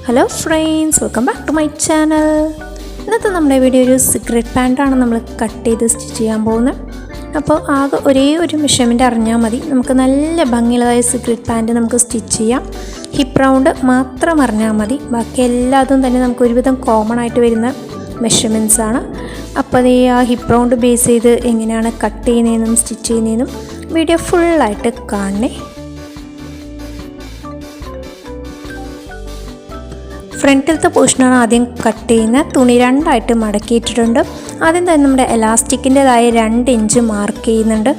Hello friends, welcome back to my channel. ഇന്നത്തെ നമ്മുടെ video ഒരു സീക്രട്ട് പാൻറ്റാണ് നമ്മൾ കട്ട് ചെയ്ത് സ്റ്റിച്ച് ചെയ്യാൻ പോകുന്നത്. അപ്പോൾ ആകെ ഒരേ ഒരു മെഷർമെൻറ്റ് അറിഞ്ഞാൽ മതി, നമുക്ക് നല്ല ഭംഗിയുള്ളതായ സീക്രട്ട് പാൻറ്റ് നമുക്ക് സ്റ്റിച്ച് ചെയ്യാം. ഹിപ്പ് റൗണ്ട് മാത്രം അറിഞ്ഞാൽ മതി, ബാക്കി എല്ലാതും തന്നെ നമുക്ക് ഒരുവിധം കോമൺ ആയിട്ട് വരുന്ന മെഷർമെൻറ്റ്സ് ആണ്. അപ്പോൾ അതേ ആ ഹിപ്പ് റൗണ്ട് ബേസ് ചെയ്ത് എങ്ങനെയാണ് കട്ട് ചെയ്യുന്നതെന്നും സ്റ്റിച്ച് ചെയ്യുന്നതെന്നും വീഡിയോ ഫുള്ളായിട്ട് കാണണേ. ഫ്രണ്ടിലത്തെ പോർഷനാണ് ആദ്യം കട്ട് ചെയ്യുന്നത്. തുണി രണ്ടായിട്ട് മടക്കിയിട്ടിട്ടുണ്ട്. ആദ്യം തന്നെ നമ്മുടെ എലാസ്റ്റിക്കിൻ്റെതായ 2 ഇഞ്ച് മാർക്ക് ചെയ്യുന്നുണ്ട്.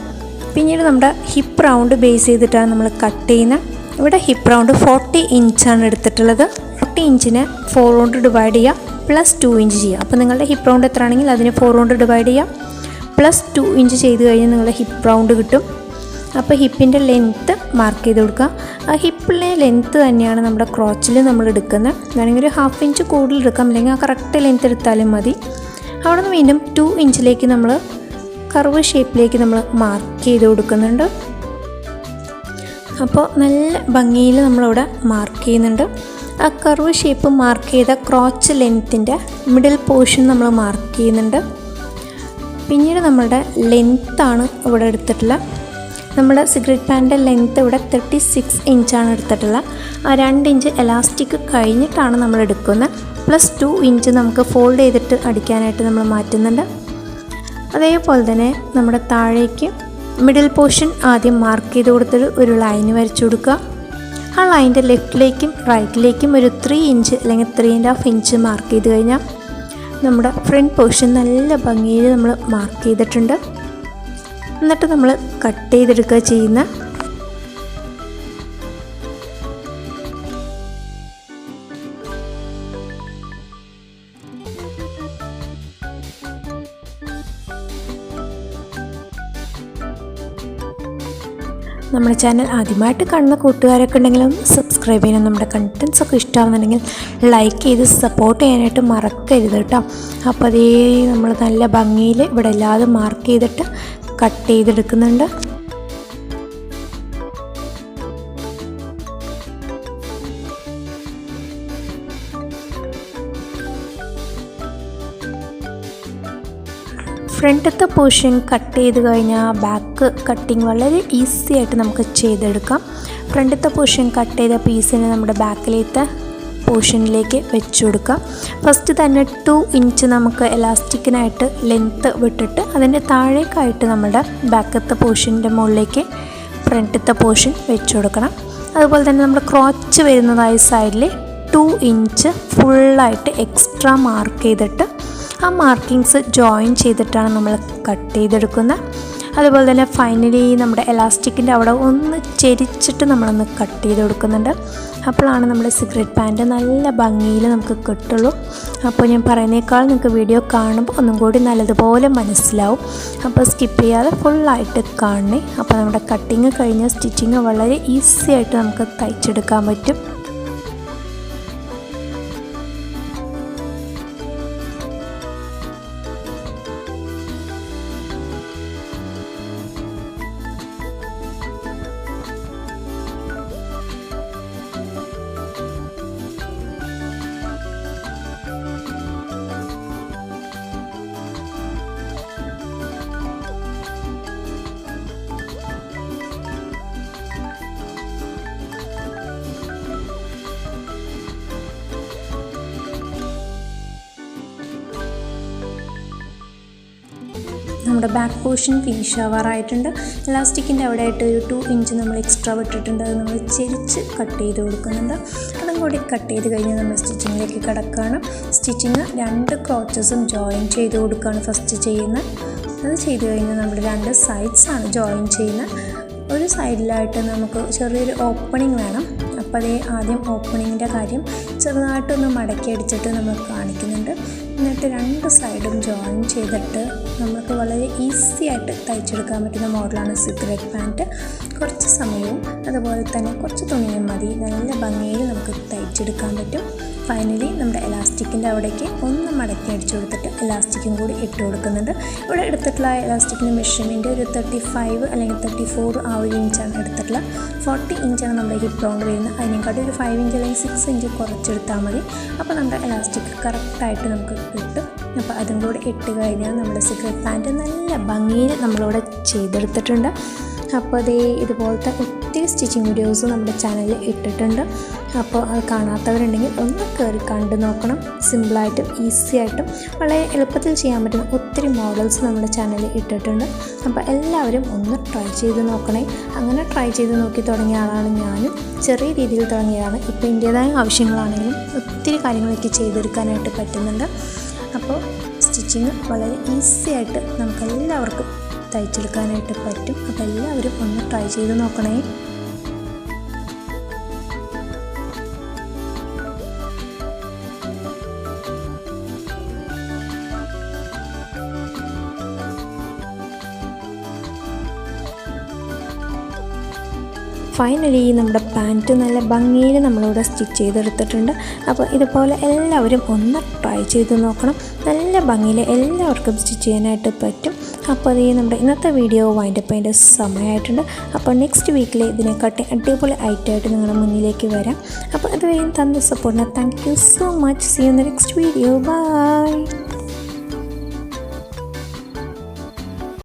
പിന്നീട് നമ്മുടെ ഹിപ്പ് റൗണ്ട് ബേസ് ചെയ്തിട്ടാണ് നമ്മൾ കട്ട് ചെയ്യുന്നത്. ഇവിടെ ഹിപ്പ് റൗണ്ട് 40 ഇഞ്ചാണ് എടുത്തിട്ടുള്ളത്. 40 ഇഞ്ചിനെ 4 കൊണ്ട് ഡിവൈഡ് ചെയ്യുക, പ്ലസ് 2 ഇഞ്ച് ചെയ്യുക. അപ്പോൾ നിങ്ങളുടെ ഹിപ്പ് റൗണ്ട് എത്ര ആണെങ്കിൽ അതിനെ 4 കൊണ്ട് ഡിവൈഡ് ചെയ്യുക, പ്ലസ് 2 ഇഞ്ച് ചെയ്ത് കഴിഞ്ഞാൽ നിങ്ങളുടെ ഹിപ്പ് റൗണ്ട് കിട്ടും. അപ്പോൾ ഹിപ്പിൻ്റെ ലെങ്ത്ത് മാർക്ക് ചെയ്ത് കൊടുക്കുക. ആ ഹിപ്പിലെ ലെങ്ത്ത് തന്നെയാണ് നമ്മുടെ ക്രോച്ചിൽ നമ്മൾ എടുക്കുന്നത്. വേണമെങ്കിൽ ഒരു 1/2 ഇഞ്ച് കൂടുതൽ എടുക്കാം, അല്ലെങ്കിൽ ആ കറക്റ്റ് ലെങ്ത്ത് എടുത്താലും മതി. അവിടെ നിന്ന് വീണ്ടും 2 ഇഞ്ചിലേക്ക് നമ്മൾ കർവ് ഷേപ്പിലേക്ക് നമ്മൾ മാർക്ക് ചെയ്ത് കൊടുക്കുന്നുണ്ട്. അപ്പോൾ നല്ല ഭംഗിയിൽ നമ്മളിവിടെ മാർക്ക് ചെയ്യുന്നുണ്ട്. ആ കർവ് ഷേപ്പ് മാർക്ക് ചെയ്ത ക്രോച്ച് ലെങ്ത്തിൻ്റെ മിഡിൽ പോർഷൻ നമ്മൾ മാർക്ക് ചെയ്യുന്നുണ്ട്. പിന്നീട് നമ്മളുടെ ലെങ്ത്താണ് ഇവിടെ എടുത്തിട്ടുള്ളത്. നമ്മുടെ സീക്രട്ട് പാൻറ്റിൻ്റെ ലെങ്ത്ത് ഇവിടെ 36 ഇഞ്ചാണ് എടുത്തിട്ടുള്ളത്. ആ 2 ഇഞ്ച് എലാസ്റ്റിക് കഴിഞ്ഞിട്ടാണ് നമ്മൾ എടുക്കുന്നത്. പ്ലസ് 2 ഇഞ്ച് നമുക്ക് ഫോൾഡ് ചെയ്തിട്ട് അടിക്കാനായിട്ട് നമ്മൾ മാറ്റുന്നുണ്ട്. അതേപോലെ തന്നെ നമ്മുടെ താഴേക്ക് മിഡിൽ പോർഷൻ ആദ്യം മാർക്ക് ചെയ്ത് കൊടുത്തിട്ട് ഒരു ലൈൻ വരച്ചു കൊടുക്കുക. ആ ലൈനിൻ്റെ ലെഫ്റ്റിലേക്കും റൈറ്റിലേക്കും ഒരു 3 ഇഞ്ച് അല്ലെങ്കിൽ 3.5 ഇഞ്ച് മാർക്ക് ചെയ്ത് കഴിഞ്ഞാൽ നമ്മുടെ ഫ്രണ്ട് പോർഷൻ നല്ല ഭംഗിയിൽ നമ്മൾ മാർക്ക് ചെയ്തിട്ടുണ്ട്. എന്നിട്ട് നമ്മൾ കട്ട് ചെയ്തെടുക്കുക ചെയ്യുന്ന. നമ്മുടെ ചാനൽ ആദ്യമായിട്ട് കാണുന്ന കൂട്ടുകാരൊക്കെ ഉണ്ടെങ്കിലും സബ്സ്ക്രൈബ് ചെയ്യണം. നമ്മുടെ കണ്ടൻസ് ഒക്കെ ഇഷ്ടമാകുന്നുണ്ടെങ്കിൽ ലൈക്ക് ചെയ്ത് സപ്പോർട്ട് ചെയ്യാനായിട്ട് മറക്കരുത് കേട്ടോ. അപ്പോൾ അതേ നമ്മൾ നല്ല ഭംഗിയിൽ ഇവിടെ എല്ലാതും മാർക്ക് ചെയ്തിട്ട് കട്ട് ചെയ്തെടുക്കുന്നുണ്ട്. ഫ്രണ്ടത്തെ പോർഷൻ കട്ട് ചെയ്ത് കഴിഞ്ഞാൽ ബാക്ക് കട്ടിങ് വളരെ ഈസി ആയിട്ട് നമുക്ക് ചെയ്തെടുക്കാം. ഫ്രണ്ടത്തെ പോർഷൻ കട്ട് ചെയ്ത പീസിനെ നമ്മുടെ ബാക്കിലത്തെ പോർഷനിലേക്ക് വെച്ച് കൊടുക്കാം. ഫസ്റ്റ് തന്നെ 2 ഇഞ്ച് നമുക്ക് എലാസ്റ്റിക്കിനായിട്ട് ലെങ്ത്ത് വിട്ടിട്ട് അതിൻ്റെ താഴേക്കായിട്ട് നമ്മുടെ ബാക്കത്തെ പോർഷൻ്റെ മുകളിലേക്ക് ഫ്രണ്ടത്തെ പോർഷൻ വെച്ച് കൊടുക്കണം. അതുപോലെ തന്നെ നമ്മുടെ ക്രോച്ച് വരുന്നതായ സൈഡിൽ 2 ഇഞ്ച് ഫുള്ളായിട്ട് എക്സ്ട്രാ മാർക്ക് ചെയ്തിട്ട് ആ മാർക്കിങ്സ് ജോയിൻ ചെയ്തിട്ടാണ് നമ്മൾ കട്ട് ചെയ്തെടുക്കുന്നത്. അതുപോലെ തന്നെ ഫൈനലി നമ്മുടെ എലാസ്റ്റിക്കിൻ്റെ അവിടെ ഒന്ന് ചെരിച്ചിട്ട് നമ്മളൊന്ന് കട്ട് ചെയ്ത് കൊടുക്കുന്നുണ്ട്. അപ്പോഴാണ് നമ്മുടെ സീക്രട്ട് പാൻറ്റ് നല്ല ഭംഗിയിൽ നമുക്ക് കിട്ടുള്ളൂ. അപ്പോൾ ഞാൻ പറയുന്നേക്കാൾ നിങ്ങൾക്ക് വീഡിയോ കാണുമ്പോൾ ഒന്നും കൂടി നല്ലതുപോലെ മനസ്സിലാവും. അപ്പോൾ സ്കിപ്പ് ചെയ്യാതെ ഫുള്ളായിട്ട് കാണണേ. അപ്പോൾ നമ്മുടെ കട്ടിങ് കഴിഞ്ഞ സ്റ്റിച്ചിങ് വളരെ ഈസി ആയിട്ട് നമുക്ക് തയ്ച്ചെടുക്കാൻ പറ്റും. നമ്മുടെ ബാക്ക് പോർഷൻ ഫിനിഷ് ആവാറായിട്ടുണ്ട്. ഇലാസ്റ്റിക്കിൻ്റെ അവിടെ ആയിട്ട് ഒരു 2 ഇഞ്ച് നമ്മൾ എക്സ്ട്രാ വിട്ടിട്ടുണ്ട്. അത് നമ്മൾ ചെരിച്ച് കട്ട് ചെയ്ത് കൊടുക്കുന്നുണ്ട്. അതും കൂടി കട്ട് ചെയ്ത് കഴിഞ്ഞാൽ നമ്മൾ സ്റ്റിച്ചിങ്ങിലേക്ക് കിടക്കുകയാണ്. സ്റ്റിച്ചിങ് 2 ക്രോച്ചസും ജോയിൻ ചെയ്ത് കൊടുക്കുകയാണ് ഫസ്റ്റ് ചെയ്യുന്നത്. അത് ചെയ്ത് കഴിഞ്ഞാൽ നമ്മുടെ 2 സൈഡ്സാണ് ജോയിൻ ചെയ്യുന്നത്. ഒരു സൈഡിലായിട്ട് നമുക്ക് ചെറിയൊരു ഓപ്പണിങ് വേണം. അപ്പോൾ അതേ ആദ്യം ഓപ്പണിങ്ങിൻ്റെ കാര്യം ചെറുതായിട്ടൊന്ന് മടക്കി അടിച്ചിട്ട് നമ്മൾ കാണിക്കുന്നുണ്ട്. എന്നിട്ട് 2 സൈഡും ജോയിൻ ചെയ്തിട്ട് നമുക്ക് വളരെ ഈസി ആയിട്ട് തയ്ച്ചെടുക്കാൻ പറ്റുന്ന മോഡലാണ് സീക്രട്ട് പാൻറ്റ്. കുറച്ച് സമയവും അതുപോലെ തന്നെ കുറച്ച് തുണിയും മതി നല്ല ഭംഗിയിൽ നമുക്ക് തയ്ച്ചെടുക്കാൻ പറ്റും. ഫൈനലി നമ്മുടെ എലാസ്റ്റിക്കിൻ്റെ അവിടേക്ക് ഒന്ന് മടക്കി അടിച്ചു കൊടുത്തിട്ട് എലാസ്റ്റിക്കും കൂടി ഇട്ട് കൊടുക്കുന്നുണ്ട്. ഇവിടെ എടുത്തിട്ടുള്ള എലാസ്റ്റിക്കിൻ്റെ മെഷർമെൻറ്റ് ഒരു 35 അല്ലെങ്കിൽ 34 ആ ഒരു ഇഞ്ചാണ് എടുത്തിട്ടുള്ളത്. 40 ഇഞ്ചാണ് നമ്മുടെ ഹിപ്പ് റൗണ്ട് വരുന്നത്. അതിനെക്കാട്ടി ഒരു 5 ഇഞ്ച് അല്ലെങ്കിൽ 6 ഇഞ്ച് കുറച്ചെടുത്താൽ മതി. അപ്പോൾ നമ്മുടെ എലാസ്റ്റിക് കറക്റ്റായിട്ട് നമുക്ക് കിട്ടും. അപ്പോൾ അതും കൂടി ഇട്ട് കഴിഞ്ഞാൽ നമ്മുടെ സീക്രട്ട് പാൻറ്റ് നല്ല ഭംഗിയിൽ നമ്മളിവിടെ ചെയ്തെടുത്തിട്ടുണ്ട്. അപ്പോൾ അതേ ഇതുപോലത്തെ ഒത്തിരി സ്റ്റിച്ചിങ് വീഡിയോസ് നമ്മുടെ ചാനലിൽ ഇട്ടിട്ടുണ്ട്. അപ്പോൾ അത് കാണാത്തവരുണ്ടെങ്കിൽ ഒന്ന് കയറി കണ്ടു നോക്കണം. സിമ്പിളായിട്ടും ഈസി ആയിട്ടും വളരെ എളുപ്പത്തിൽ ചെയ്യാൻ പറ്റുന്ന ഒത്തിരി മോഡൽസ് നമ്മുടെ ചാനലിൽ ഇട്ടിട്ടുണ്ട്. അപ്പോൾ എല്ലാവരും ഒന്ന് ട്രൈ ചെയ്ത് നോക്കണേ. അങ്ങനെ ട്രൈ ചെയ്ത് നോക്കി തുടങ്ങിയ ആളാണ് ഞാനും. ചെറിയ രീതിയിൽ തുടങ്ങിയതാണ്. ഇപ്പോൾ എൻ്റേതായ ആവശ്യങ്ങളാണെങ്കിലും ഒത്തിരി കാര്യങ്ങളൊക്കെ ചെയ്തെടുക്കാനായിട്ട് പറ്റുന്നുണ്ട്. അപ്പോൾ സ്റ്റിച്ചിങ് വളരെ ഈസി ആയിട്ട് നമുക്കെല്ലാവർക്കും തയ്ച്ചെടുക്കാനായിട്ട് പറ്റും. അപ്പോൾ എല്ലാവരും ഒന്ന് ട്രൈ ചെയ്ത് നോക്കണേ. ഫൈനലി നമ്മുടെ പാൻറ്റ് നല്ല ഭംഗിയിൽ നമ്മളിവിടെ സ്റ്റിച്ച് ചെയ്തെടുത്തിട്ടുണ്ട്. അപ്പോൾ ഇതുപോലെ എല്ലാവരും ഒന്ന് ട്രൈ ചെയ്ത് നോക്കണം. നല്ല ഭംഗിയിൽ എല്ലാവർക്കും സ്റ്റിച്ച് ചെയ്യാനായിട്ട് പറ്റും. അപ്പോൾ അത് നമ്മുടെ ഇന്നത്തെ വീഡിയോ വൈൻഡപ്പ് ചെയ്യേണ്ട സമയമായിട്ടുണ്ട്. അപ്പോൾ നെക്സ്റ്റ് വീക്കിൽ ഇതിനെക്കാട്ടി അടിപൊളി ഐറ്റമായിട്ട് നിങ്ങളുടെ മുന്നിലേക്ക് വരാം. അപ്പോൾ അതുവരെയും തന്ന സപ്പോർട്ടിന് thank you so much. See you in the next video. By.